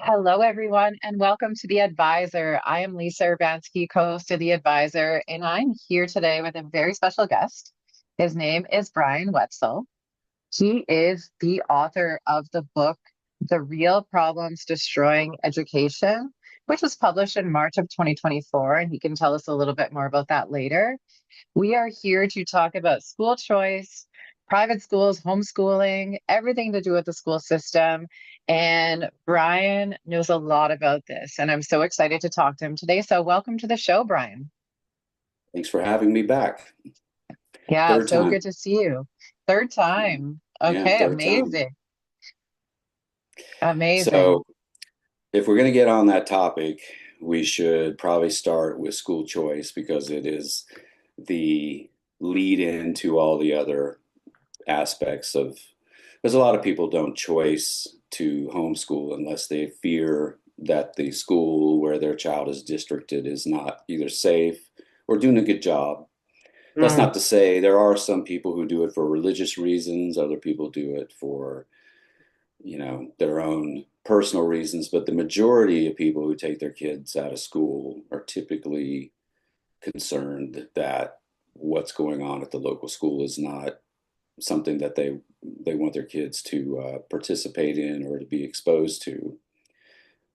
Hello, everyone, and welcome to The Advisor. I am Lisa Urbanski, co-host of The Advisor, and I'm here today with a very special guest. His name is Bryan Wetzel. He is the author of the book, The Real Problems Destroying Education, which was published in March of 2024, and he can tell us a little bit more about that later. We are here to talk about school choice, private schools, homeschooling, everything to do with the school system. And Bryan knows a lot about this, and I'm so excited to talk to him today. So, welcome to the show, Bryan. Thanks for having me back. Yeah, Third so time. good to see you. Third time. Yeah, Okay, third time. amazing. Amazing. So, if we're going to get on that topic, we should probably start with school choice because it is the lead in to all the other aspects of, because a lot of people don't choice to homeschool unless they fear that the school where their child is districted is not either safe or doing a good job. That's Mm, not to say there are some people who do it for religious reasons, other people do it for, their own personal reasons, but the majority of people who take their kids out of school are typically concerned that what's going on at the local school is not something that they want their kids to participate in or to be exposed to.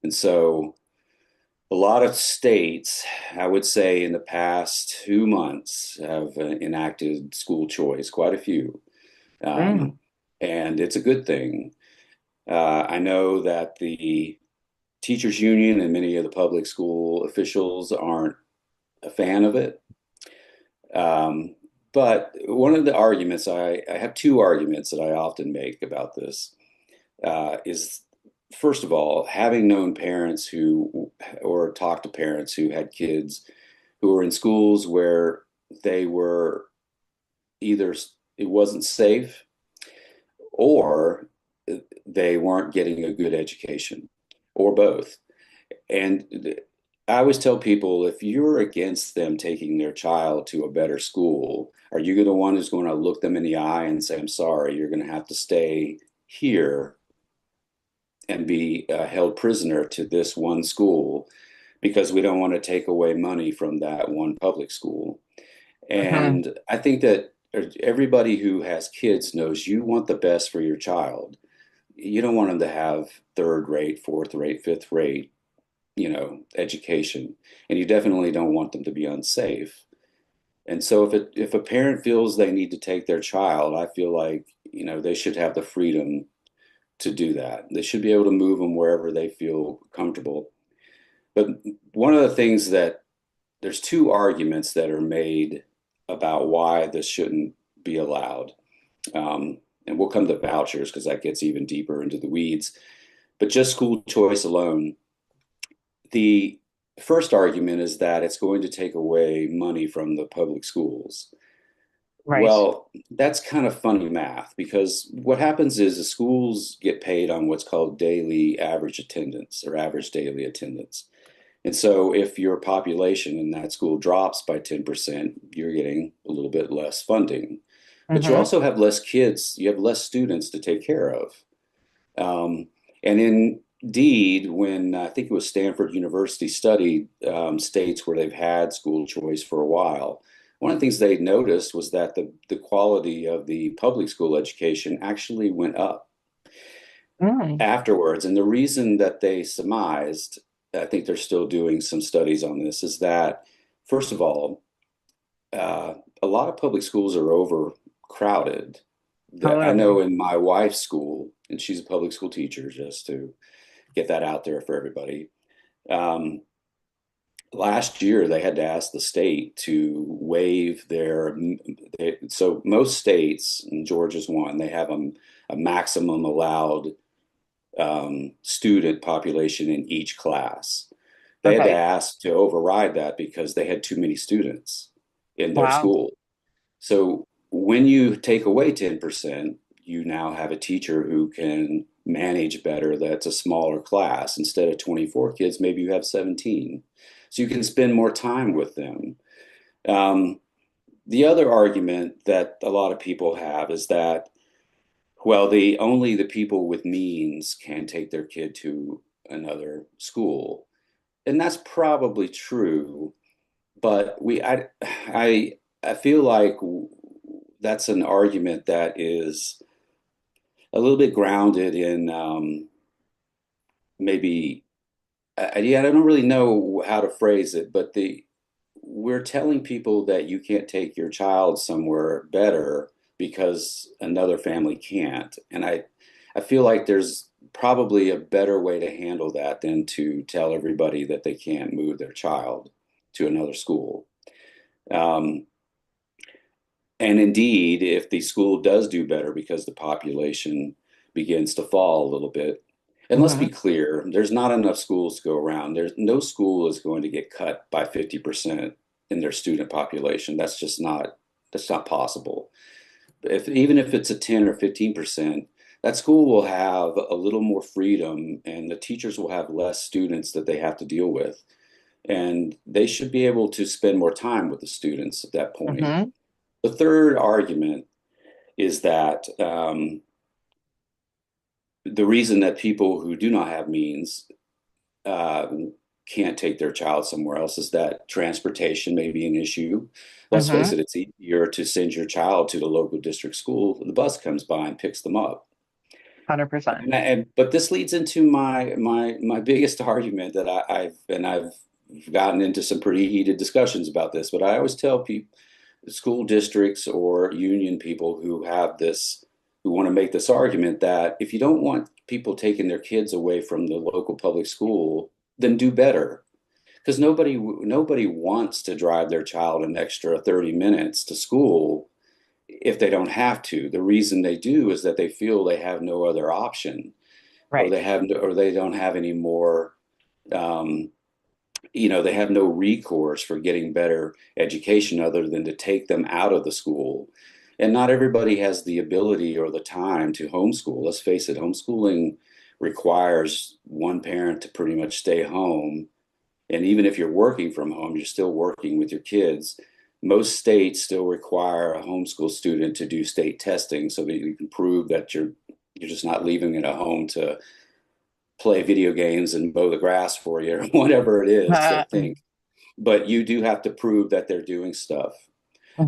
And so a lot of states, I would say in the past 2 months, have enacted school choice, quite a few. mm, Um, and it's a good thing. I know that the teachers union and many of the public school officials aren't a fan of it. Um, but one of the arguments, I have two arguments that I often make about this, is first of all, having known parents who, or talked to parents who had kids who were in schools where they were either it wasn't safe or they weren't getting a good education or both. And I always tell people if you're against them taking their child to a better school, are you the one who's going to look them in the eye and say, I'm sorry, you're going to have to stay here and be held prisoner to this one school because we don't want to take away money from that one public school? mhm. And I think that everybody who has kids knows you want the best for your child. You don't want them to have third rate, fourth rate, fifth rate, education. And you definitely don't want them to be unsafe. And so if a parent feels they need to take their child, I feel like, they should have the freedom to do that. They should be able to move them wherever they feel comfortable. But one of the things that there's two arguments that are made about why this shouldn't be allowed. And we'll come to vouchers because that gets even deeper into the weeds. But just school choice alone, the first argument is that it's going to take away money from the public schools. Right. Well, that's kind of funny math because what happens is the schools get paid on what's called daily average attendance or average daily attendance. And so if your population in that school drops by 10%, you're getting a little bit less funding. But you Hmm. also have less kids, you have less students to take care of. And indeed, when I think it was Stanford University studied states where they've had school choice for a while, one of the things they noticed was that the quality of the public school education actually went up Mm. afterwards. And the reason that they surmised, I think they're still doing some studies on this, is that, first of all, a lot of public schools are overcrowded. That I Totally. know in my wife's school, and she's a public school teacher, just to get that out there for everybody. Um, Last year, they had to ask the state to waive so most states, and Georgia's one, they have a maximum allowed student population in each class. They had to Okay. ask to override that because they had too many students in their Wow. school. So when you take away 10%, you now have a teacher who can manage better. That's a smaller class. Instead of 24 kids, maybe you have 17. So you can spend more time with them. Um, the other argument that a lot of people have is that, well, the only the people with means can take their kid to another school. And that's probably true, but I feel like that's an argument that is a little bit grounded in maybe yeah, I don't really know how to phrase it, but the we're telling people that you can't take your child somewhere better because another family can't. And I feel like there's probably a better way to handle that than to tell everybody that they can't move their child to another school. Um, and indeed, if the school does do better because the population begins to fall a little bit, and let's be Hmm. clear, there's not enough schools to go around. There's no school is going to get cut by 50% in their student population. That's not possible. If even if it's a 10 or 15%, that school will have a little more freedom and the teachers will have less students that they have to deal with. And they should be able to spend more time with the students at that point. Hmm. The third argument is that the reason that people who do not have means uh, can't take their child somewhere else is that transportation may be an issue. Let's face Hmm. it, it's easier to send your child to the local district school. The bus comes by and picks them up. 100%. But this leads into my biggest argument that I've gotten into some pretty heated discussions about this. But I always tell people, school districts or union people who want to make this argument that if you don't want people taking their kids away from the local public school, then do better. Because nobody wants to drive their child an extra 30 minutes to school if they don't have to. The reason they do is that they feel they have no other option, or Right. they don't have any more. Um, they have no recourse for getting better education other than to take them out of the school. And not everybody has the ability or the time to homeschool. Let's face it, homeschooling requires one parent to pretty much stay home. And even if you're working from home, you're still working with your kids. Most states still require a homeschool student to do state testing so that you can prove that you're just not leaving it at home to play video games and mow the grass for you or whatever it is they think. But you do have to prove that they're doing stuff.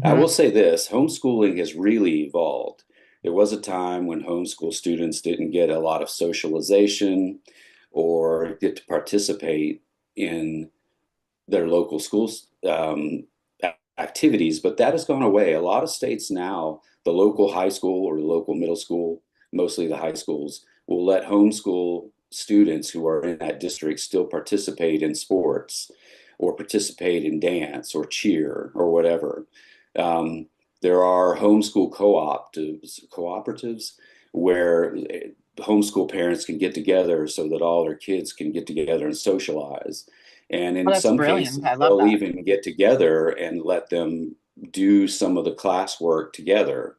I Hmm. will say this, homeschooling has really evolved. There was a time when homeschool students didn't get a lot of socialization or get to participate in their local schools activities, but that has gone away. A lot of states now, the local high school or the local middle school, mostly the high schools, will let homeschool students who are in that district still participate in sports or participate in dance or cheer or whatever. Um, there are homeschool cooperatives where homeschool parents can get together so that all their kids can get together and socialize. And Oh, in that's some brilliant. I cases, love they'll that. even get together and let them do some of the classwork together,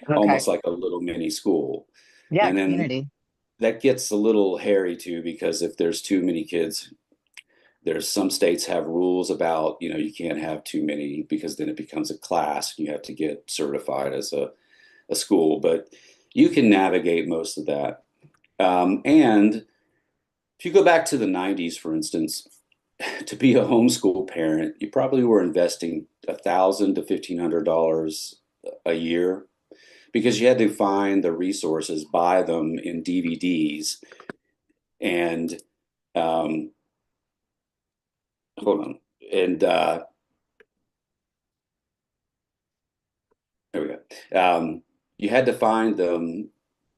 Okay. almost like a little mini school. Yeah, And then community. that gets a little hairy too, because if there's too many kids, there's some states have rules about, you can't have too many because then it becomes a class. You have to get certified as a school, but you can navigate most of that. And if you go back to the 90s, for instance, to be a homeschool parent, you probably were investing $1,000 to $1,500 a year because you had to find the resources, buy them in DVDs, and um, hold on, and there we go. You had to find them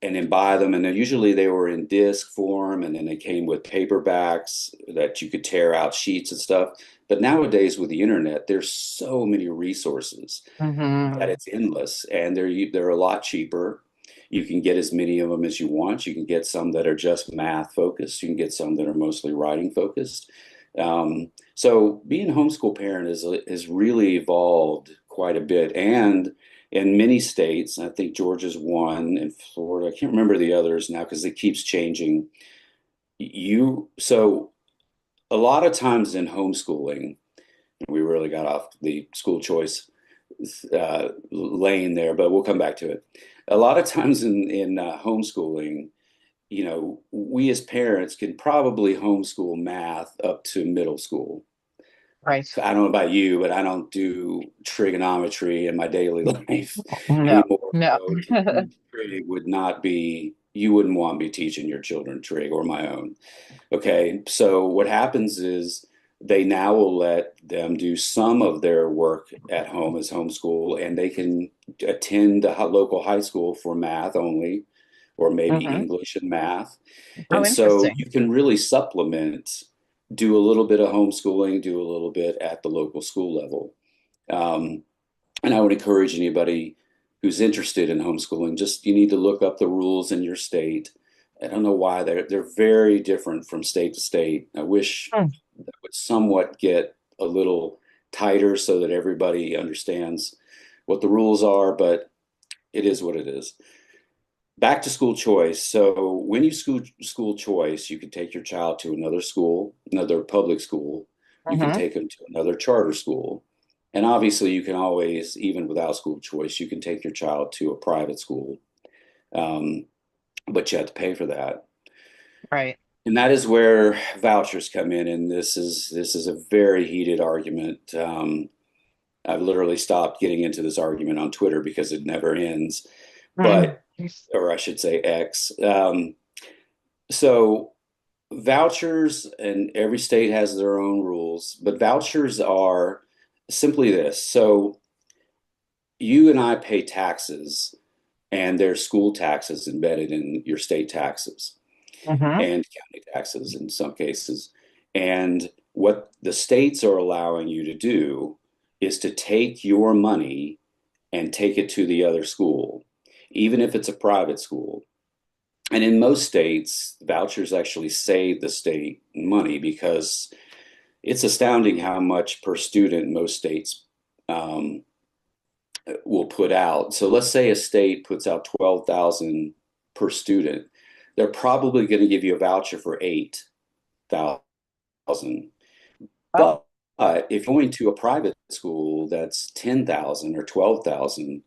and then buy them, and then usually they were in disc form, and then they came with paperbacks that you could tear out sheets and stuff. But nowadays with the internet, there's so many resources that Hmm. it's endless, and they're a lot cheaper. You can get as many of them as you want. You can get some that are just math focused. You can get some that are mostly writing focused. So being a homeschool parent is really evolved quite a bit, and in many states, I think Georgia's one, and Florida, I can't remember the others now because it keeps changing. So a lot of times in homeschooling, we really got off the school choice lane there, but we'll come back to it. A lot of times in homeschooling, we as parents can probably homeschool math up to middle school. Right. I don't know about you, but I don't do trigonometry in my daily life No, anymore. no. So to teach trig would not be, you wouldn't want me teaching your children trig or my own. Okay. So what happens is they now will let them do some of their work at home as homeschool, and they can attend a local high school for math only, or maybe Hmm. English and math. Oh, And so interesting. you can really supplement, do a little bit of homeschooling, do a little bit at the local school level. Um, and I would encourage anybody who's interested in homeschooling, just you need to look up the rules in your state. I don't know why they're very different from state to state. I wish Hmm. that would somewhat get a little tighter so that everybody understands what the rules are, but it is what it is. Back to school choice. So when you school choice, you can take your child to another school, another public school. You can Hmm. take them to another charter school. And obviously, you can always, even without school choice, you can take your child to a private school, um, but you have to pay for that. Right. And that is where vouchers come in, and this is a very heated argument. I've literally stopped getting into this argument on Twitter because it never ends. Mm. But, or I should say X. So vouchers, and every state has their own rules, but vouchers are simply this. So you and I pay taxes, and there's school taxes embedded in your state taxes Hmm. and county taxes in some cases. And what the states are allowing you to do is to take your money and take it to the other school, even if it's a private school. And in most states, vouchers actually save the state money because it's astounding how much per student most states um, will put out. So let's say a state puts out 12,000 per student. They're probably going to give you a voucher for 8,000. Oh, But if you're going to a private school that's 10,000 or 12,000,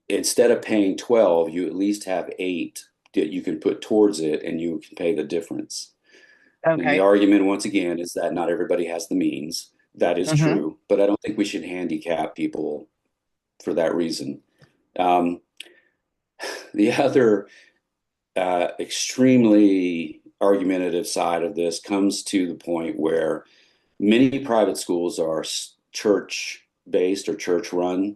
instead of paying 12, you at least have 8 that you can put towards it and you can pay the difference. And the okay. argument, once again, is that not everybody has the means. That is Hmm. true, but I don't think we should handicap people for that reason. Um, the other extremely argumentative side of this comes to the point where many private schools are church based or church run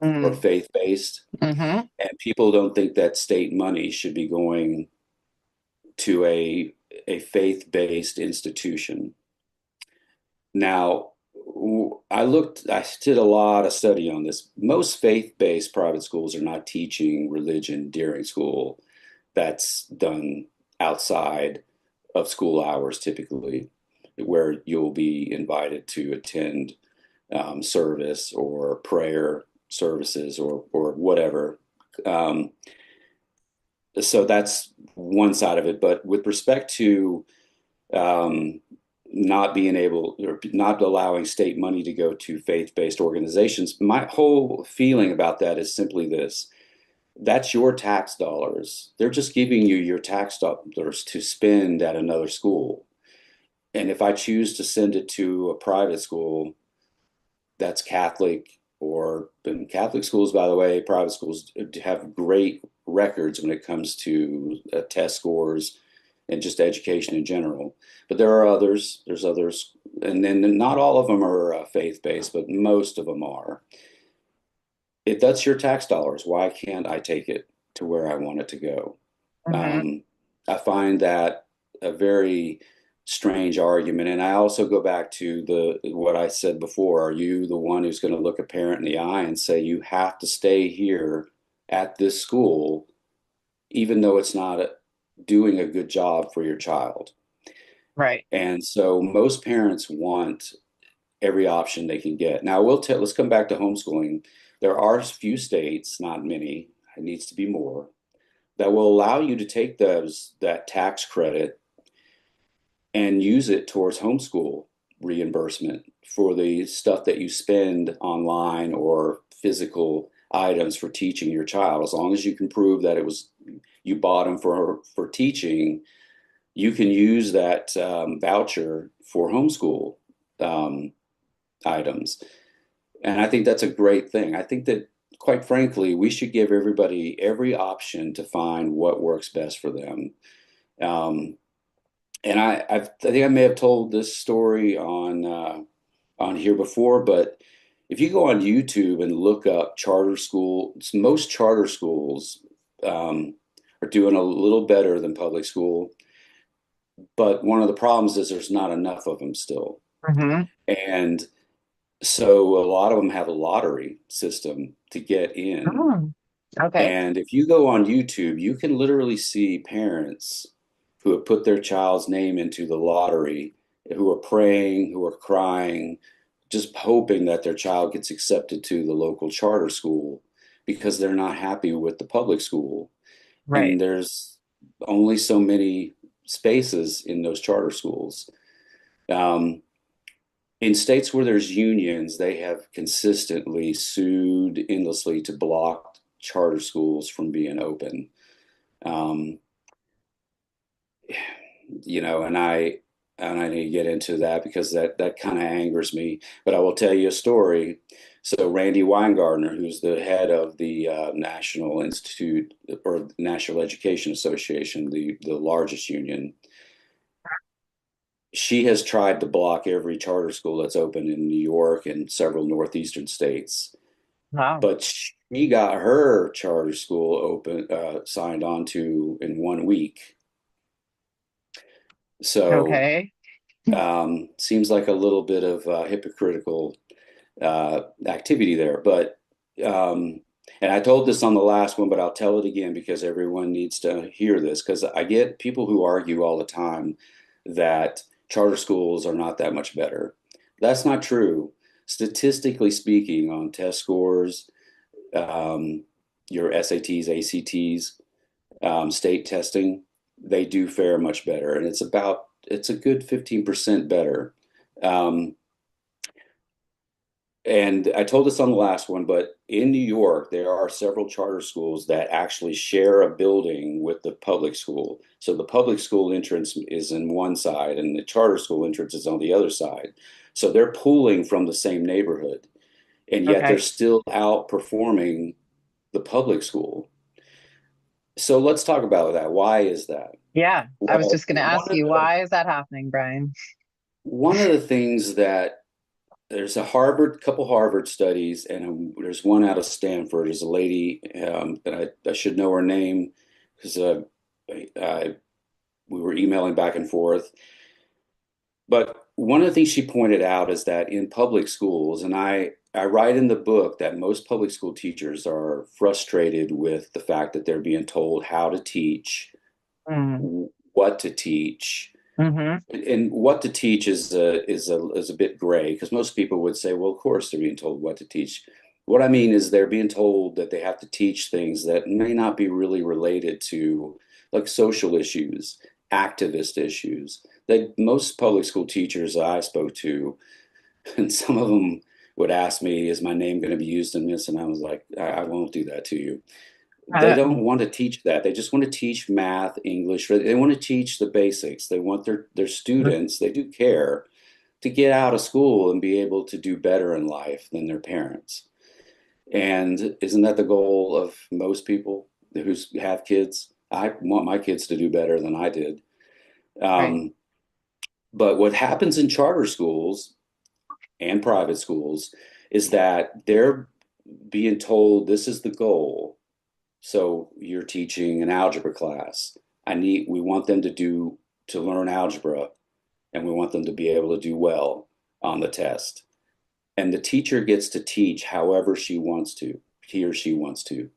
or Mm. faith based, Hmm. and people don't think that state money should be going to a faith based institution. Now, I did a lot of study on this. Most faith based private schools are not teaching religion during school. That's done outside of school hours, typically, where you'll be invited to attend service or prayer services or whatever. Um, so that's one side of it. But with respect to um, not being able or not allowing state money to go to faith-based organizations, my whole feeling about that is simply this. That's your tax dollars. They're just giving you your tax dollars to spend at another school. And if I choose to send it to a private school that's Catholic, or in Catholic schools, by the way, private schools have great records when it comes to test scores and just education in general. But there are others, there's others, and then not all of them are faith-based, but most of them are. That's your tax dollars. Why can't I take it to where I want it to go? Hmm. Um, I find that a very strange argument. And I also go back to the what I said before. Are you the one who's going to look a parent in the eye and say you have to stay here at this school, even though it's not doing a good job for your child? Right. And so most parents want every option they can get. Now, we'll tell, let's come back to homeschooling. There are a few states, not many, it needs to be more, that will allow you to take that tax credit and use it towards homeschool reimbursement for the stuff that you spend online or physical items for teaching your child. As long as you can prove that it was you bought them for teaching, you can use that voucher for homeschool um, items. And I think that's a great thing. I think that, quite frankly, we should give everybody every option to find what works best for them. Um, and I think I may have told this story on here before, but if you go on YouTube and look up charter schools, most charter schools are doing a little better than public school. But one of the problems is there's not enough of them still. Hmm. And so a lot of them have a lottery system to get in. Oh, okay. And if you go on YouTube, you can literally see parents who have put their child's name into the lottery, who are praying, who are crying, just hoping that their child gets accepted to the local charter school because they're not happy with the public school. Right. And there's only so many spaces in those charter schools. Um, in states where there's unions, they have consistently sued endlessly to block charter schools from being open. Um, and I need to get into that because that kind of angers me. But I will tell you a story. So Randy Weingartner, who's the head of the National Institute or National Education Association, the largest union, she has tried to block every charter school that's open in New York and several northeastern states. Wow. But she got her charter school open signed on to in 1 week. So Okay. seems like a little bit of hypocritical activity there. But and I told this on the last one, but I'll tell it again because everyone needs to hear this because I get people who argue all the time that charter schools are not that much better. That's not true. Statistically speaking, on test scores, um, your SATs, ACTs, state testing, they do fare much better, and it's a good 15% better. Um, and I told this on the last one, but in New York, there are several charter schools that actually share a building with the public school. So the public school entrance is in one side and the charter school entrance is on the other side. So they're pooling from the same neighborhood, and yet they're Okay. still outperforming the public school. So let's talk about that. Why is that? Yeah. I was Well, just going to ask you, why is that happening, Brian? one of the things that there's a couple Harvard studies, and there's one out of Stanford. There's a lady, and I should know her name because I, we were emailing back and forth. But one of the things she pointed out is that in public schools, and I write in the book that most public school teachers are frustrated with the fact that they're being told how to teach, Mm. what to teach. Hmm. And what to teach is a bit gray because most people would say, well, of course they're being told what to teach. What I mean is they're being told that they have to teach things that may not be really related to like social issues, activist issues. That most public school teachers I spoke to, and some of them would ask me, is my name going to be used in this? And I was like, I won't do that to you. They don't want to teach that. They just want to teach math, English. They want to teach the basics. They want their students, they do care, to get out of school and be able to do better in life than their parents. And isn't that the goal of most people who have kids? I want my kids to do better than I did. Right. Um, but what happens in charter schools and private schools is that they're being told this is the goal. So you're teaching an algebra class. We want them to learn algebra and we want them to be able to do well on the test. And the teacher gets to teach however she wants to, he or she wants to.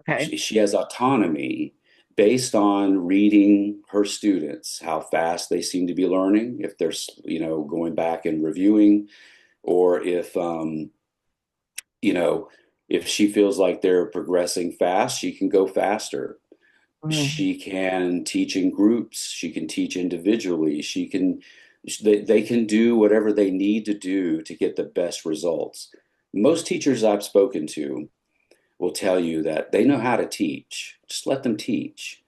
Okay. She has autonomy based on reading her students, how fast they seem to be learning, if they're, going back and reviewing, or you know, if she feels like they're progressing fast, she can go faster. Mm. She can teach in groups. She can teach individually. They can do whatever they need to do to get the best results. Most teachers I've spoken to, will tell you that they know how to teach. Just let them teach.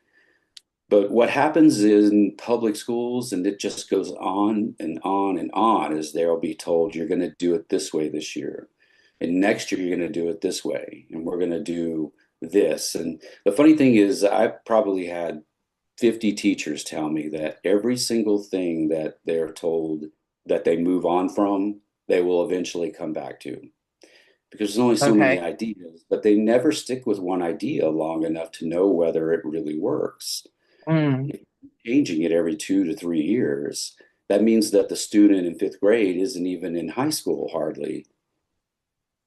But what happens in public schools, and it just goes on and on and on, is they'll be told you're going to do it this way this year. And next year you're going to do it this way. And we're going to do this. And the funny thing is, I've probably had 50 teachers tell me that every single thing that they're told that they move on from, they will eventually come back to. Because there's only so many Okay. ideas, but they never stick with one idea long enough to know whether it really works. Mm, If you're changing it every 2 to 3 years, that means that the student in fifth grade isn't even in high school hardly,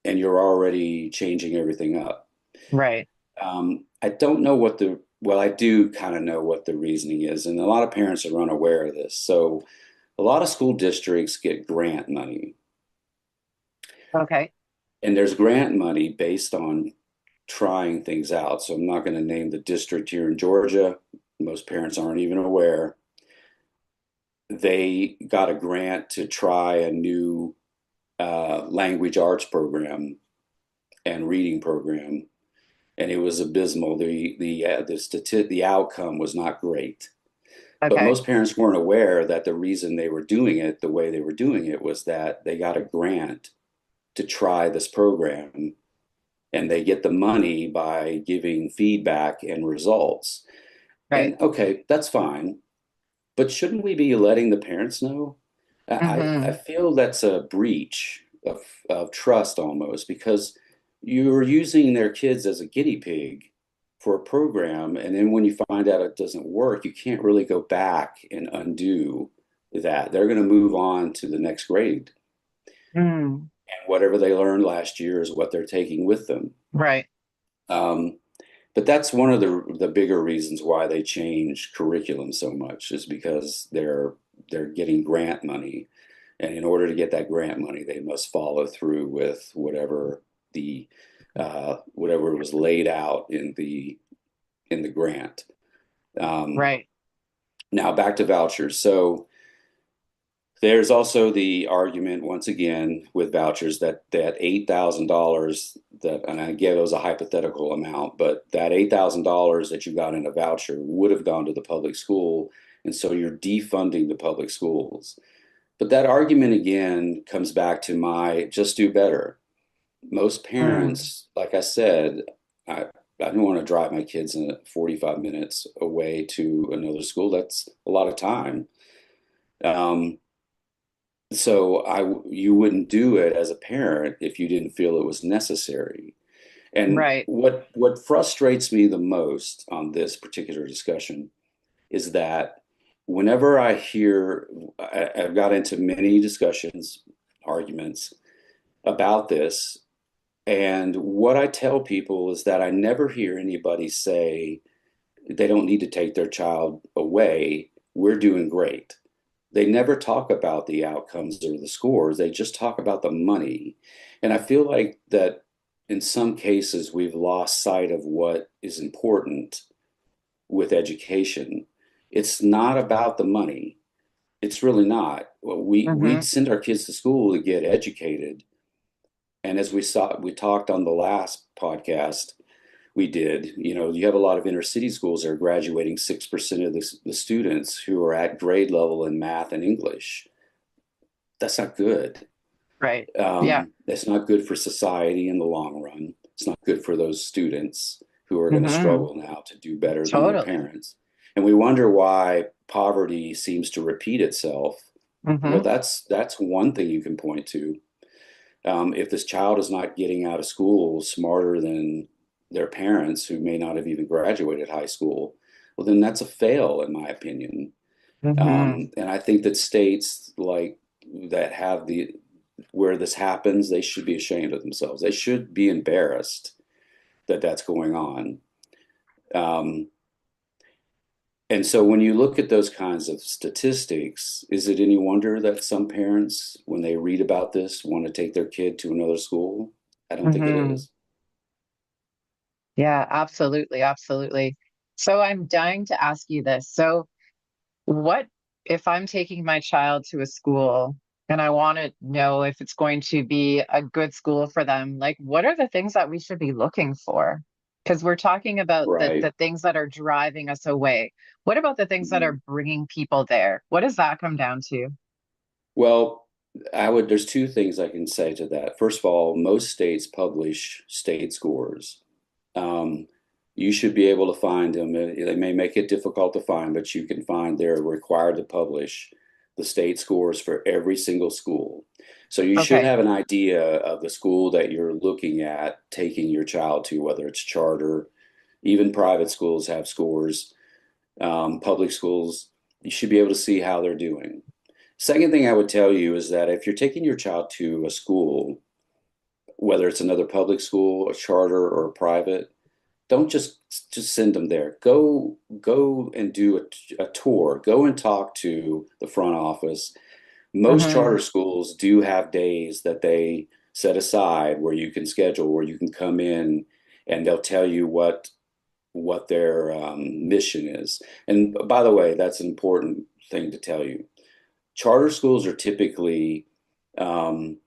and you're already changing everything up. right. I don't know what well, I do kind of know what the reasoning is, and a lot of parents are unaware of this. So, a lot of school districts get grant money, Okay. and there's grant money based on trying things out. So, I'm not going to name the district here in Georgia. Most parents aren't even aware. They got a grant to try a new language arts program and reading program, and it was abysmal. The outcome was not great. But Okay. most parents weren't aware that the reason they were doing it the way they were doing it was that they got a grant to try this program, and they get the money by giving feedback and results. Right. And okay, that's fine. But shouldn't we be letting the parents know? I Hmm. feel that's a breach of trust almost, because you're using their kids as a guinea pig for a program. And then when you find out it doesn't work, you can't really go back and undo that. They're going to move on to the next grade. Mm, And whatever they learned last year is what they're taking with them. right. Um, but that's one of the bigger reasons why they change curriculum so much, is because they're getting grant money, and in order to get that grant money, they must follow through with the whatever was laid out in the grant. Um, Right. Now back to vouchers. So there's also the argument once again with vouchers that $8,000, that, and again it was a hypothetical amount, but that $8,000 that you got in a voucher would have gone to the public school, and so you're defunding the public schools. But that argument again comes back to my just do better. Most Mm, parents, like I said, I I don't want to drive my kids in 45 minutes away to another school. That's a lot of time. Um, so you wouldn't do it as a parent if you didn't feel it was necessary. And right. what frustrates me the most on this particular discussion is that whenever I've got into many discussions, arguments about this, and what I tell people is that I never hear anybody say they don't need to take their child away. We're doing great. They never talk about the outcomes or the scores. They just talk about the money. And I feel like that in some cases we've lost sight of what is important with education. It's not about the money. It's really not. Well, we Hmm. send our kids to school to get educated. And as we talked on the last podcast we did, you have a lot of inner city schools that are graduating 6% of the students who are at grade level in math and English. That's not good. Right. Yeah. That's not good for society in the long run. It's not good for those students who are going to Hmm. struggle now to do better than their Totally. parents. And we wonder why poverty seems to repeat itself. Well, Hmm. that's one thing you can point to. If this child is not getting out of school smarter than their parents, who may not have even graduated high school, well, then that's a fail, in my opinion. Hmm. And I think that states like that have the where this happens, they should be ashamed of themselves. They should be embarrassed that that's going on. Um, and so when you look at those kinds of statistics, is it any wonder that some parents, when they read about this, want to take their kid to another school? I don't think it Hmm. is. Yeah, absolutely. Absolutely. So I'm dying to ask you this. So what if I'm taking my child to a school and I want to know if it's going to be a good school for them. Like, what are the things that we should be looking for? Because we're talking about the Right. things that are driving us away. What about the things that Mhm. are bringing people there? What does that come down to? Well, there's two things I can say to that. First of all, most states publish state scores. Um, you should be able to find them. They may make it difficult to find, but you can find they're required to publish the state scores for every single school. So you should Okay. have an idea of the school that you're looking at taking your child to, whether it's charter, even private schools have scores, public schools. You should be able to see how they're doing. Second thing I would tell you is that if you're taking your child to a school, whether it's another public school, a charter, or a private, don't just send them there. Go and do a tour. Go and talk to the front office. Most Hmm. charter schools do have days that they set aside where you can schedule, where you can come in, and they'll tell you what their mission is. And by the way, that's an important thing to tell you. Charter schools are typically um,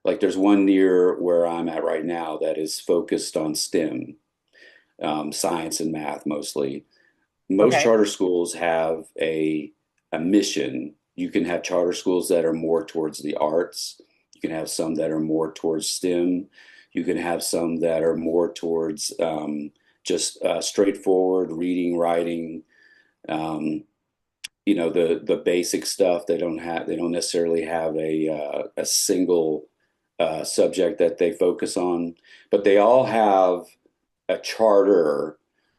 like there's one near where I'm at right now that is focused on STEM, science and math mostly. Most Okay. charter schools have a mission. You can have charter schools that are more towards the arts. You can have some that are more towards STEM. You can have some that are more towards just straightforward reading, writing, um, the basic stuff. They don't necessarily have a single subject that they focus on, but they all have a charter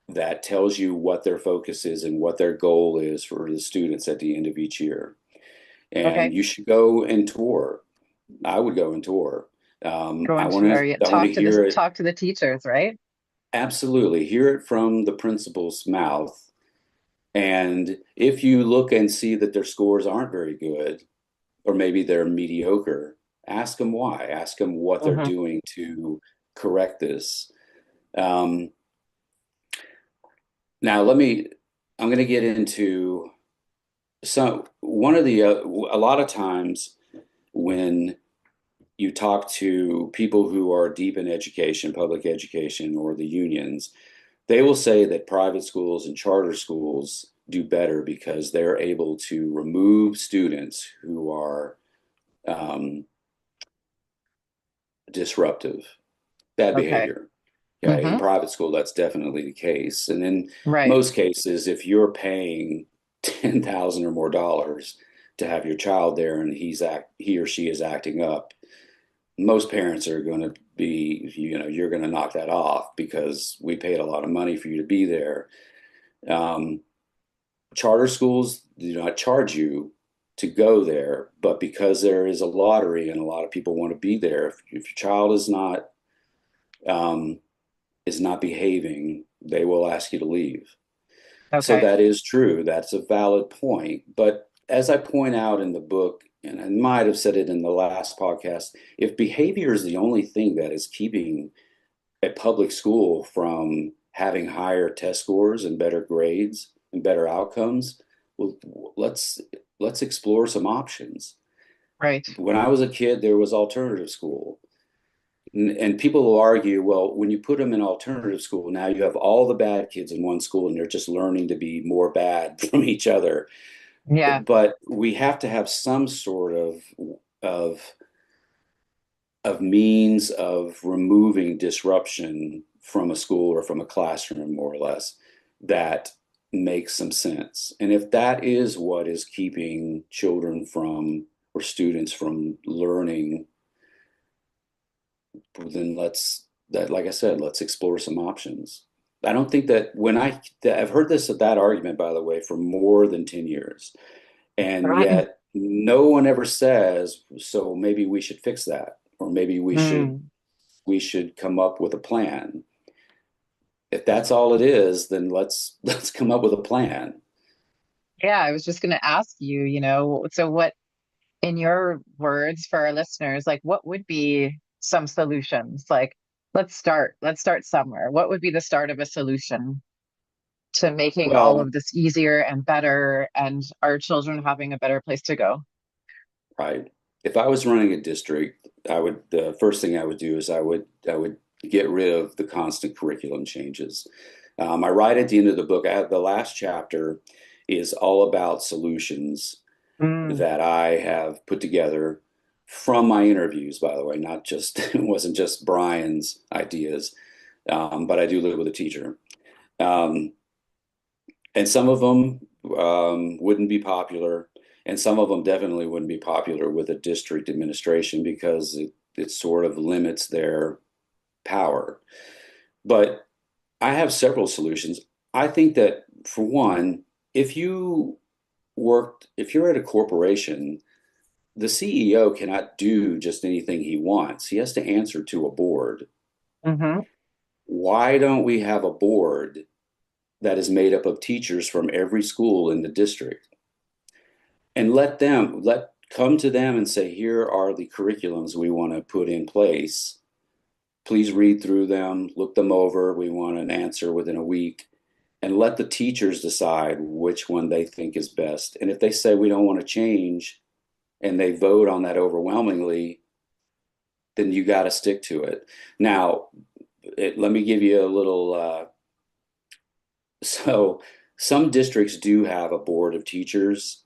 that tells you what their focus is and what their goal is for the students at the end of each year. And Okay. you should go and tour. I would go and tour. Go into or yeah, I want to hear it, talk to the teachers, right? absolutely hear it from the principal's mouth. And if you look and see that their scores aren't very good, or maybe they're mediocre, ask them why. Ask them what they're Hmm. doing to correct this. Um, Now, I'm going to get into a lot of times when you talk to people who are deep in education, public education, or the unions, they will say that private schools and charter schools do better because they're able to remove students who are um, disruptive, bad Okay. behavior. Okay, in Hmm. private school, that's definitely the case. And in Right. most cases, if you're paying 10,000 or more dollars to have your child there and he or she is acting up, most parents are going to be, you're going to knock that off because we paid a lot of money for you to be there. Um, Charter schools do not charge you to go there, but because there is a lottery and a lot of people want to be there, if your child um, is not behaving, they will ask you to leave. So Okay. that is true. That's a valid point. But as I point out in the book, and I might have said it in the last podcast, if behavior is the only thing that is keeping a public school from having higher test scores and better grades and better outcomes, well, let's explore some options. Right. When I was a kid, there was alternative school. And people will argue, well, when you put them in alternative school, now you have all the bad kids in one school and they're just learning to be more bad from each other. Yeah. But we have to have some sort of of means of removing disruption from a school or from a classroom, more or less, that makes some sense. And if that is what is keeping children from or students from learning, then like I said, let's explore some options. I don't think that I've heard that argument, by the way, for more than 10 years, and Right. yet no one ever says, so maybe we should fix that, or maybe Mm. we should come up with a plan. If that's all it is, then let's come up with a plan. Yeah, I was just going to ask you, so what, in your words for our listeners, like what would be some solutions? Like, let's start somewhere. What would be the start of a solution to making all Well, of this easier and better and our children having a better place to go? right. if I was running a district, the first thing I would do is I would get rid of the constant curriculum changes. I write at the end of the book, the last chapter is all about solutions Mm, that I have put together from my interviews, by the way, not just, it wasn't just Bryan's ideas, but I do live with a teacher. Um, and some of them wouldn't be popular, and some of them definitely wouldn't be popular with a district administration because it sort of limits their power. But I have several solutions. I think that, for one, if you if you're at a corporation, the CEO cannot do just anything he wants. He has to answer to a board. hmm Why don't we have a board that is made up of teachers from every school in the district and let come to them and say, here are the curriculums we want to put in place. Please read through them, look them over. We want an answer within a week, and let the teachers decide which one they think is best. And if they say we don't want to change and they vote on that overwhelmingly, then you got to stick to it. Now, let me give you a little. So, some districts do have a board of teachers,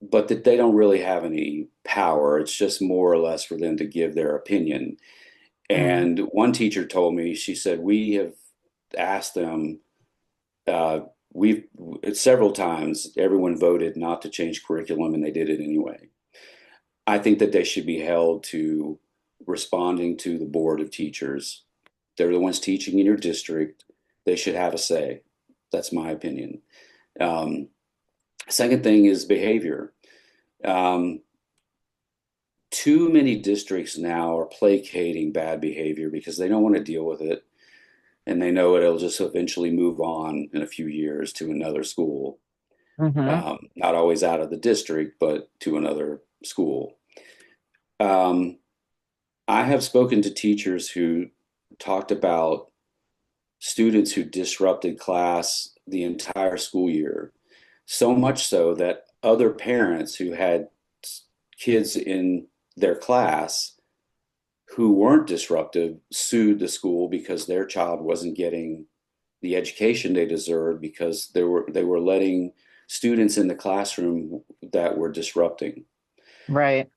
but that they don't really have any power. It's just more or less for them to give their opinion. mm, And one teacher told me, she said, we have asked them, uh, we've several times, everyone voted not to change curriculum and they did it anyway. I think that they should be held to responding to the board of teachers. They're the ones teaching in your district. They should have a say. That's my opinion. Um, Second thing is behavior. Um, Too many districts now are placating bad behavior because they don't want to deal with it, and they know it'll just eventually move on in a few years to another school. hmm Not always out of the district, but to another school. Um, I have spoken to teachers who talked about students who disrupted class the entire school year, so much so that other parents who had kids in their class who weren't disruptive sued the school because their child wasn't getting the education they deserved because they were letting students in the classroom that were disrupting. right.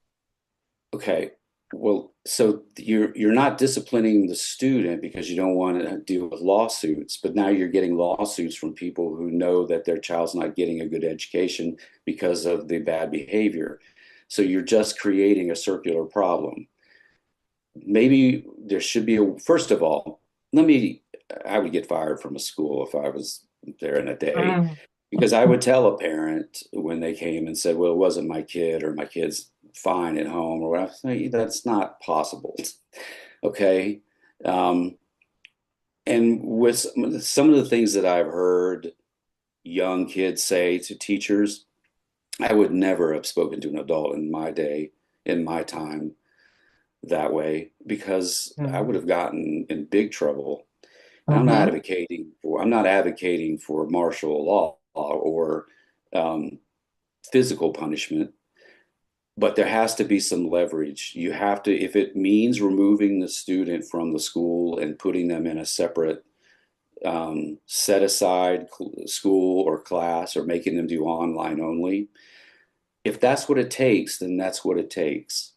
Okay, well, so you're not disciplining the student because you don't want to deal with lawsuits, but now you're getting lawsuits from people who know that their child's not getting a good education because of the bad behavior. So you're just creating a circular problem. Maybe there should be first of all, let me, I would get fired from a school if I was there in a day Mm, because I would tell a parent when they came and said, well, it wasn't my kid or my kid's fine at home or whatever. That's not possible. Okay. Um, and with some of the things that I've heard young kids say to teachers, I would never have spoken to an adult in my day, in my time, that way because I would mm, have gotten in big trouble. And hmm I'm not advocating for martial law or um, physical punishment, but there has to be some leverage. You have to, if it means removing the student from the school and putting them in a separate set aside school or class or making them do online only, if that's what it takes, then that's what it takes.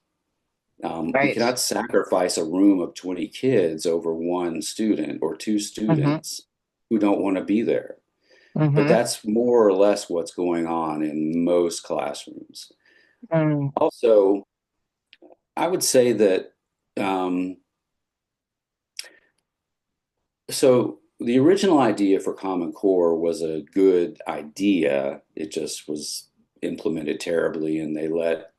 We Right. cannot sacrifice a room of 20 kids over one student or two hmm students who don't want to be there. But hmm that's more or less what's going on in most classrooms. mm, Also, I would say that um, so the original idea for Common Core was a good idea. It just was implemented terribly, and they let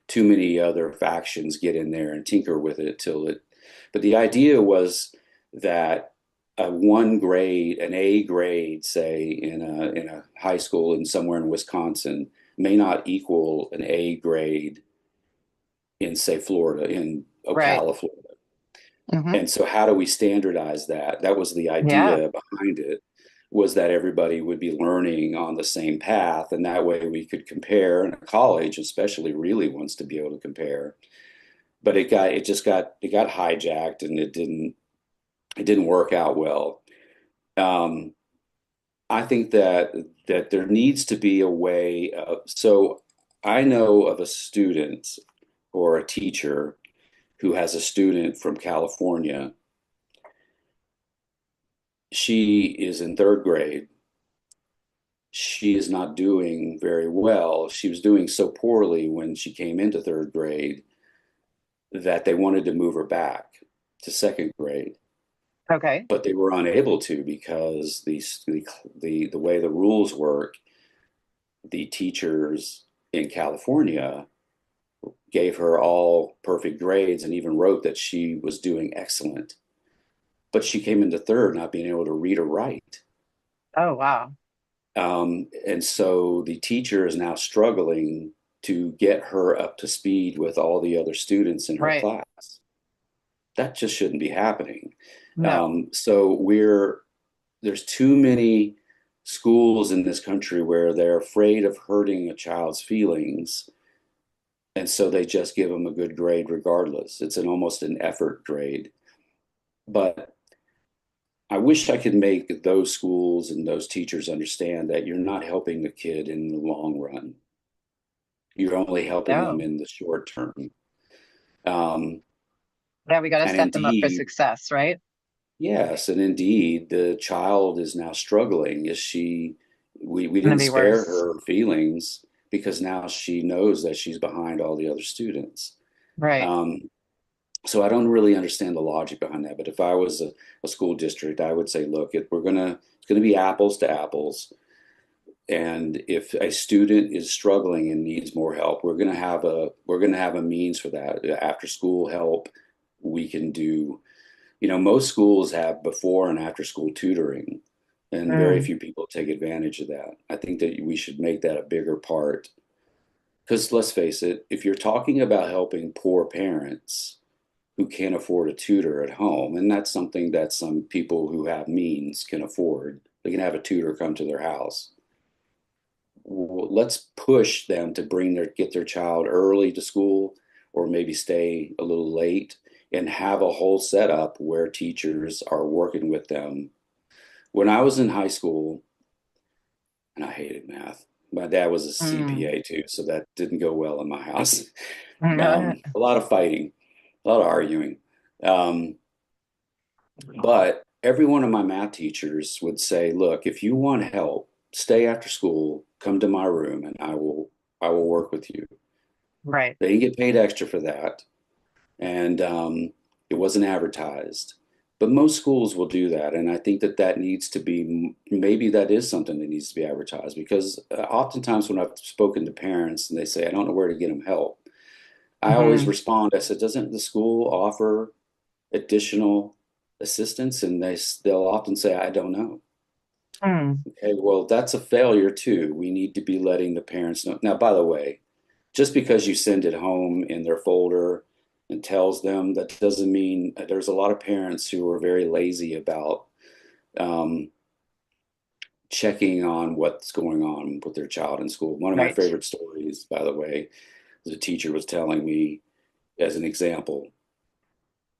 too many other factions get in there and tinker with it till it. But the idea was that a one grade, an A grade, say in a high school in somewhere in Wisconsin, may not equal an A grade in, say, Florida, in right. Ocala, Florida. hmm And so, how do we standardize that? That was the Yeah. idea behind it. was that everybody would be learning on the same path, and that way we could compare. And college, especially, really wants to be able to compare. But it got hijacked, and it didn't work out well. Um, I think that there needs to be a way of, so I know of a student or a teacher who has a student from California. She is in third grade. She is not doing very well. She was doing so poorly when she came into third grade that they wanted to move her back to second grade, Okay. but they were unable to because the way the rules work, the teachers in California gave her all perfect grades and even wrote that she was doing excellent. But she came into third not being able to read or write. Oh, wow. And so the teacher is now struggling to get her up to speed with all the other students in her Right. class. That just shouldn't be happening. No. So there's too many schools in this country where they're afraid of hurting a child's feelings, and so they just give them a good grade regardless. It's almost an effort grade. But I wish I could make those schools and those teachers understand that you're not helping the kid in the long run. You're only helping them No. in the short term. Um, Yeah, we got to and set them up for indeed, success, right? yes, and indeed, the child is now struggling. We Gonna didn't be spare worse. her feelings because now she knows that she's behind all the other students. Right. Um, so I don't really understand the logic behind that. But if I was a school district, I would say, look, it's gonna be apples to apples. And if a student is struggling and needs more help, we're gonna have a means for that. After school help, we can do, most schools have before and after school tutoring, and very Mm. few people take advantage of that. I think that we should make that a bigger part. Because let's face it, if you're talking about helping poor parents who can't afford a tutor at home, and that's something that some people who have means can afford, they can have a tutor come to their house. Let's push them to get their child early to school or maybe stay a little late and have a whole setup where teachers are working with them. When I was in high school, and I hated math, my dad was a Mm. CPA too, so that didn't go well in my house. Mm. A lot of fighting, a lot of arguing. Um, but every one of my math teachers would say, look, if you want help, stay after school, come to my room and I will work with you. Right. They didn't get paid extra for that, and it wasn't advertised. But most schools will do that, and I think that that needs to be, maybe that is something that needs to be advertised because oftentimes when I've spoken to parents and they say, I don't know where to get them help, I always Hmm. respond, I said, doesn't the school offer additional assistance? And they'll often say, I don't know. Mm. Okay, well, that's a failure too. We need to be letting the parents know. Now, by the way, just because you send it home in their folder and tells them, that doesn't mean there's a lot of parents who are very lazy about um, checking on what's going on with their child in school. One of my Right. favorite stories, by the way, the teacher was telling me as an example.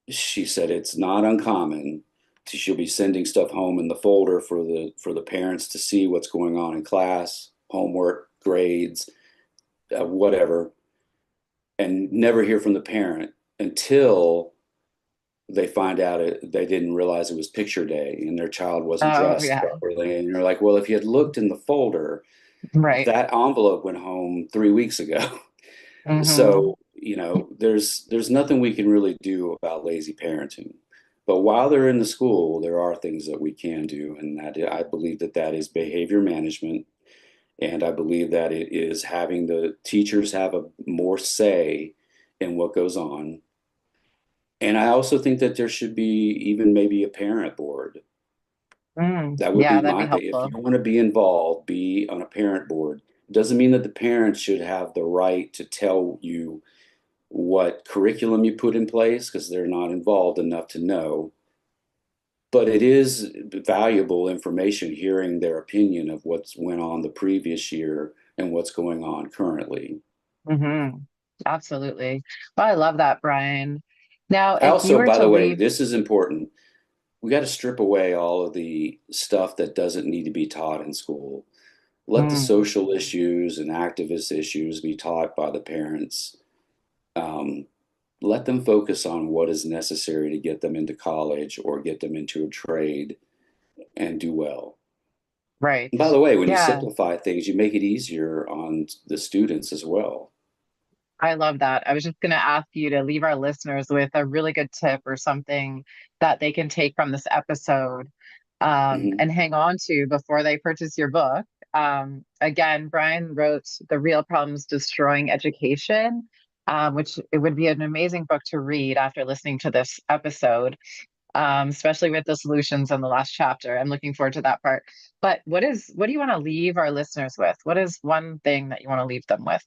She said it's not uncommon she'll be sending stuff home in the folder for the parents to see what's going on in class, homework, grades, whatever, and never hear from the parent until they find out they didn't realize it was picture day and their child wasn't Oh, dressed yeah. properly. And you're like, well, if you had looked in the folder, Right. that envelope went home 3 weeks ago. Hmm. So, there's nothing we can really do about lazy parenting. But while they're in the school, there are things that we can do, and that I believe that that is behavior management, and I believe that it is having the teachers have a more say in what goes on. And I also think that there should be even maybe a parent board. Mm. That would Yeah, be that'd my be thing. If you helpful. want to be involved, be on a parent board. Doesn't mean that the parents should have the right to tell you what curriculum you put in place because they're not involved enough to know. but it is valuable information hearing their opinion of what's went on the previous year and what's going on currently. Hmm. Absolutely. Well, I love that, Brian. Now, I if you also, were by to the way, leave, this is important. We got to strip away all of the stuff that doesn't need to be taught in school. Let the mm, social issues and activist issues be taught by the parents. Um, Let them focus on what is necessary to get them into college or get them into a trade and do well. right. And by the way, when you Yeah. simplify things, you make it easier on the students as well. I love that. I was just going to ask you to leave our listeners with a really good tip or something that they can take from this episode Mhm. and hang on to before they purchase your book. Again, Brian wrote The Real Problems Destroying Education, which it would be an amazing book to read after listening to this episode, especially with the solutions in the last chapter. I'm looking forward to that part. But what do you want to leave our listeners with? What is one thing that you want to leave them with?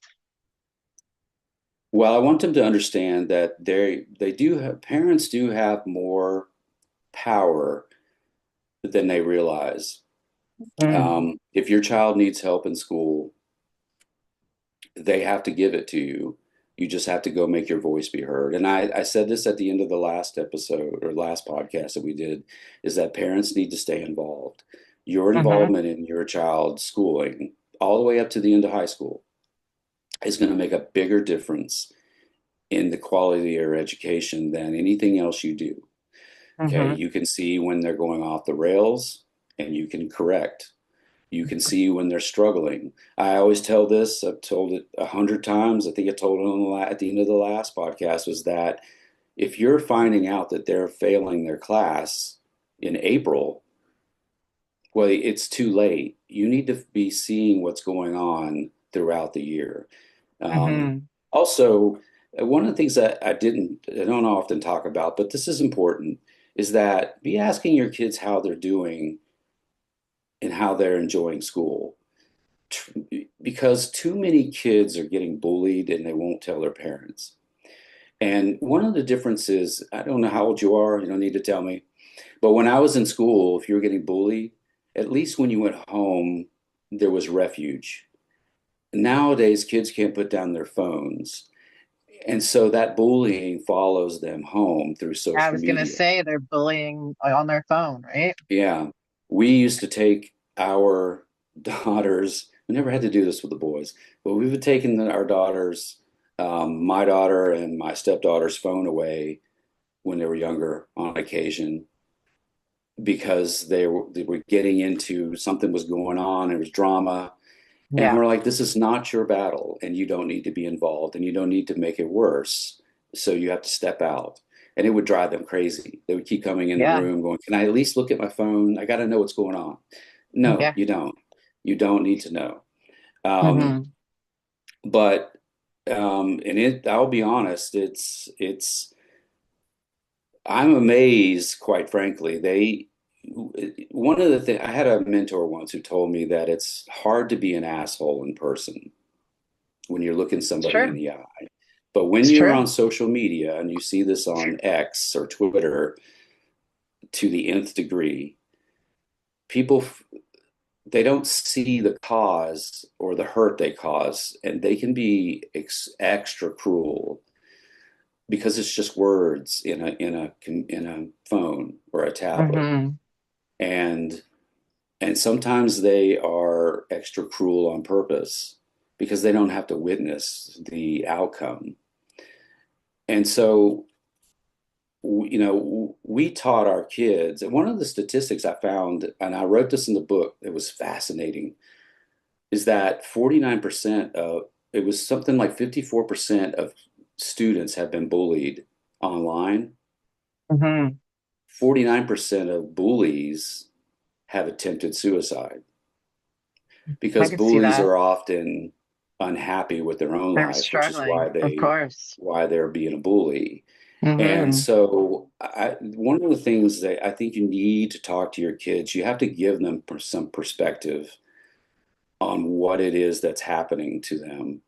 Well, I want them to understand that they do have parents do have more power than they realize. Mm, If your child needs help in school, they have to give it to you. You just have to go make your voice be heard. And I said this at the end of the last episode or last podcast that we did, is that parents need to stay involved. Your hmm involvement in your child's schooling, all the way up to the end of high school, is going to make a bigger difference in the quality of your education than anything else you do. Okay, hmm you can see when they're going off the rails and you can correct. You can see when they're struggling. I always tell this, I've told it 100 times. I think I told it at the end of the last podcast, was that if you're finding out that they're failing their class in April, well, it's too late. You need to be seeing what's going on throughout the year. Um, hmm Also, one of the things that I don't often talk about, but this is important, is that be asking your kids how they're doing and how they're enjoying school. Because too many kids are getting bullied and they won't tell their parents. And one of the differences, I don't know how old you are, you don't need to tell me, but when I was in school, if you were getting bullied, at least when you went home, there was refuge. Nowadays, kids can't put down their phones. And so that bullying follows them home through I social was gonna media. say they're bullying on their phone, right? Yeah. We used to take our daughters, we never had to do this with the boys, but we would take our daughters, my daughter and my stepdaughter's phone away when they were younger on occasion because they were getting into something was going on, there was drama. And Yeah, we're like, this is not your battle, and you don't need to be involved, and you don't need to make it worse. So you have to step out. And it would drive them crazy. They would keep coming in the yeah, room going, can I at least look at my phone? I got to know what's going on. No, yeah. you don't. You don't need to know. Um, Hmm. but and I'll be honest, I'm amazed, quite frankly. One of the things, I had a mentor once who told me that it's hard to be an asshole in person when you're looking It's somebody in true. the eye. But when It's you're true. on social media and you see this on X or Twitter to the nth degree, people they don't see the cause or the hurt they cause, and they can be extra cruel because it's just words in a phone or a tablet, Hmm. and sometimes they are extra cruel on purpose because they don't have to witness the outcome. And so we taught our kids, and one of the statistics I found, and I wrote this in the book, it was fascinating, is that 49% of, it was something like 54% of students have been bullied online. Hmm. 49% of bullies have attempted suicide I because could see bullies that. are often unhappy with their own They're lives, which is why struggling, of course. they're being a bully. And Hmm. so, one of the things that I think you need to talk to your kids, you have to give them some perspective on what it is that's happening to them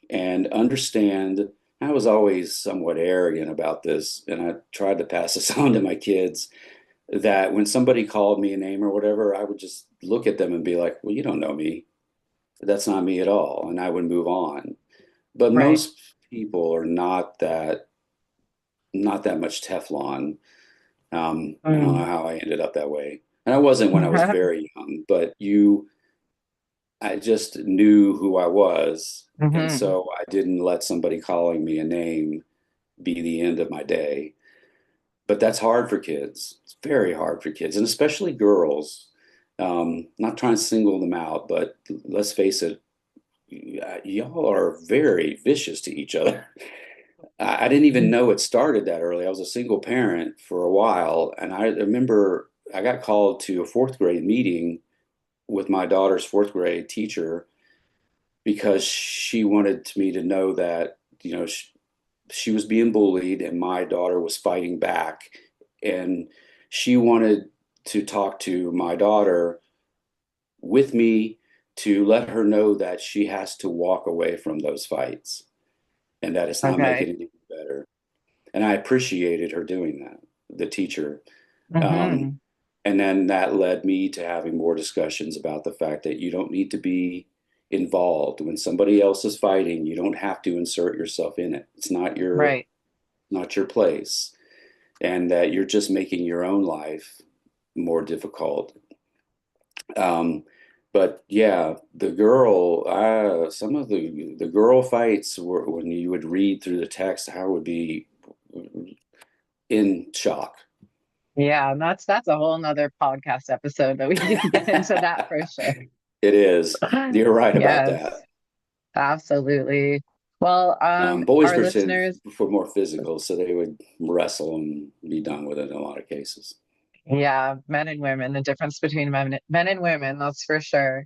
and understand. I was always somewhat arrogant about this, and I tried to pass this on to my kids. that when somebody called me a name or whatever, I would just look at them and be like, well, you don't know me. That's not me at all. And I would move on. But Right. most people are not that much Teflon. I don't know Mm. how I ended up that way. And I wasn't when I was very young, but I just knew who I was. And Hmm. so I didn't let somebody calling me a name be the end of my day. But that's hard for kids. It's very hard for kids, and especially girls. Not trying to single them out, but let's face it, y'all are very vicious to each other. I didn't even know it started that early. I was a single parent for a while, and I remember I got called to a fourth grade meeting with my daughter's fourth grade teacher because she wanted me to know that, she was being bullied and my daughter was fighting back. And she wanted to talk to my daughter with me to let her know that she has to walk away from those fights and that it's not making Okay. it any better. And I appreciated her doing that, the teacher. Um, Hmm. and then that led me to having more discussions about the fact that you don't need to be involved when somebody else is fighting. You don't have to insert yourself in it. It's Right. not your place, and that you're just making your own life more difficult. Um, but yeah, some of the girl fights were when you would read through the text, I would be in shock. Yeah, and that's a whole nother podcast episode that we can get into that for sure. It is. You're right about that. Yes, absolutely. Well, Boys our listeners, were more physical, so they would wrestle and be done with it in a lot of cases. yeah, men and women, the difference between men and women, that's for sure.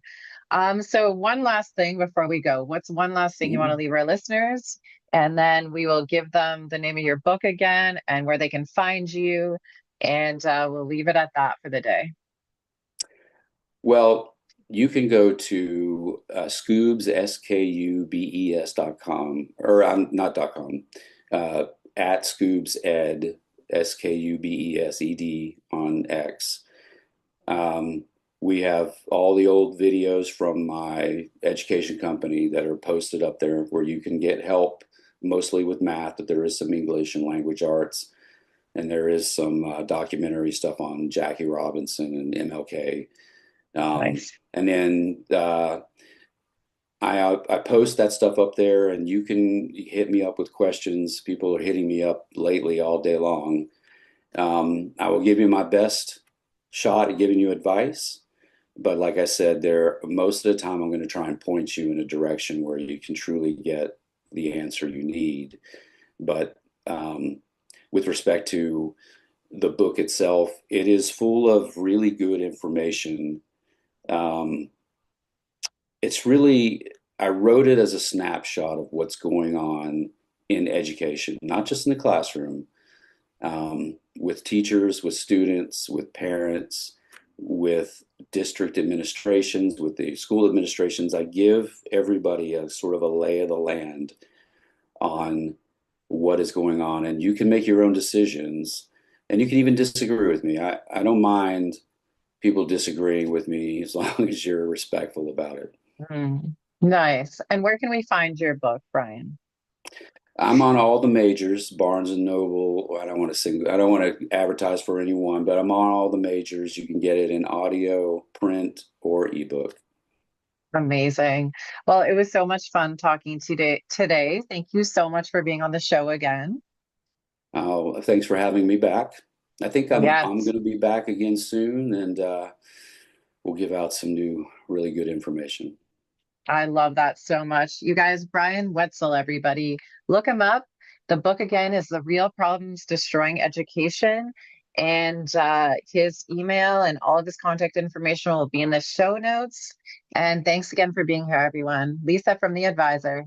So one last thing before we go. What's one last thing you want to Mhm. leave our listeners? And then we will give them the name of your book again and where they can find you. And we'll leave it at that for the day. Well, you can go to Scoobs, Skubes.com, or not dot com, uh, at Scoobs Ed, Skubesed on X. Um, we have all the old videos from my education company that are posted up there where you can get help mostly with math, but there is some English and language arts, and there is some documentary stuff on Jackie Robinson and MLK. Nice. And then I post that stuff up there, and you can hit me up with questions. People are hitting me up lately all day long. I will give you my best shot at giving you advice, but like I said, there most of the time I'm going to try and point you in a direction where you can truly get the answer you need. But with respect to the book itself, it is full of really good information. Um, it's really, I wrote it as a snapshot of what's going on in education, not just in the classroom, with teachers, with students, with parents, with district administrations, with the school administrations. I give everybody a sort of a lay of the land on what is going on, and you can make your own decisions, and you can even disagree with me. I don't mind people disagreeing with me as long as you're respectful about it. Mm. Nice. And where can we find your book, Brian? I'm on all the majors, Barnes and Noble. I don't want to advertise for anyone, but I'm on all the majors. You can get it in audio, print, or ebook. Amazing. Well, it was so much fun talking today. Thank you so much for being on the show again. Thanks for having me back. I think I'm Yes, going to be back again soon, and we'll give out some new, really good information. I love that so much. You guys, Bryan Wetzel, everybody, look him up. The book again is The Real Problems Destroying Education. And his email and all of his contact information will be in the show notes. And thanks again for being here, everyone. Lisa from The Advisor.